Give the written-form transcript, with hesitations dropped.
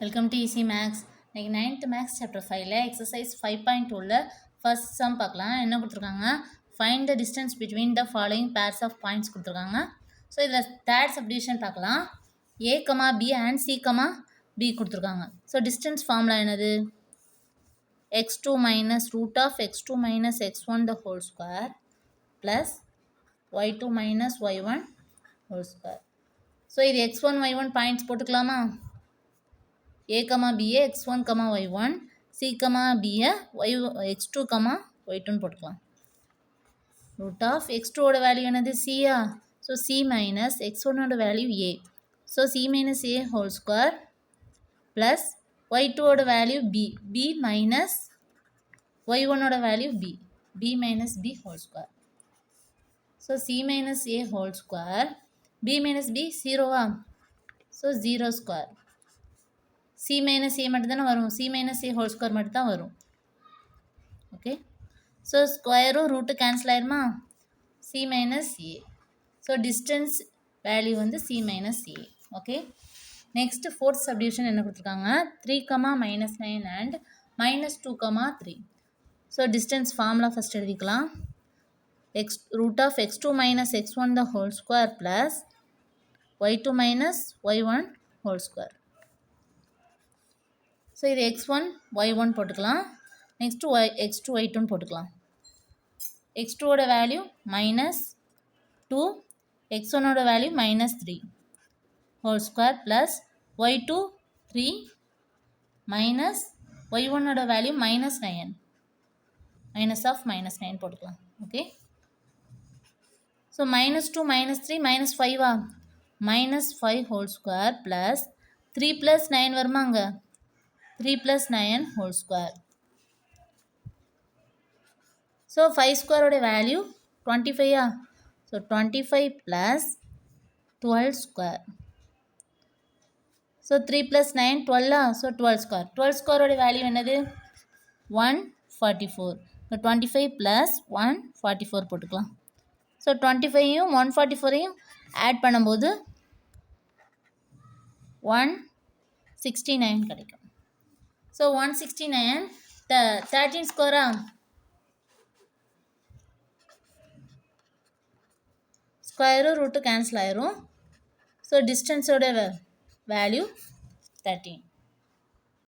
Welcome to easy maths. இன்னைக்கு 9th maths chapter 5ல exercise 5.2ல ஃபர்ஸ்ட் சம் பார்க்கலாம். என்ன கொடுத்துருக்காங்க? Find the distance between the following pairs of points கொடுத்துருக்காங்க. ஸோ இதில் தேர்ட் சப்டிவிஷன் பார்க்கலாம். A comma B and C comma B கொடுத்துருக்காங்க. ஸோ டிஸ்டன்ஸ் ஃபார்முலா என்னது? x2 minus root of x2 minus x1 the whole square plus y2 minus y1 whole square. So இது x1 y1 points போட்டுக்கலாமா? a comma b x1 comma y1 c comma b x2 comma y2 போட்டுக்கலாம். Root of x2 ஓட value என்னது? c-ஆ? So c minus x1 ஓட value a. So c minus a whole square plus y2 ஓட value b. b minus y1 ஓட value b. b minus b whole square. So c minus a whole square b minus b 0-ஆ? So 0 square. c minus a மட்டும் தானே வரும். c minus a whole square மட்டும் தான் வரும். Okay, so ஸ்கொயரும் root cancel ஆயிருமா? c minus a. So distance value வந்து c minus a. Okay, next fourth subdivision என்ன கொடுத்துருக்காங்க? 3 comma minus 9 and minus 2 comma 3. So distance formula first எழுதிக்கலாம். Root of x2 minus x1 the whole square plus y2 minus y1 whole square. So இது x1 y1 போட்டுக்கலாம். Next x2 y2 போட்டுக்கலாம். x2 ஓட value minus 2, x1 ஓட value minus 3 whole square plus y2 3 minus y1 ஓட value minus 9, minus of minus 9 போட்டுக்கலாம். Okay, so minus 2 minus 3 minus 5-ஆ? Minus 5 whole square plus 3 plus 9 வருமாங்க? 3 plus 9 whole square. So 5 square ஓட value 25-ஆ? So 25 plus 12 square. So 3 plus 9 12-ஆ? So 12 square. 12 square ஓட value என்னது? 144. So 25 plus 144 போட்டுக்கலாம். So 25யும் 144யும் add பண்ணும்போது 169 கிடைக்கும். So 169 13 square-ஆ? ஸ்கொயரும் ரூட்டு கேன்சல் ஆயிரும். ஸோ டிஸ்டன்ஸோட வேல்யூ 13.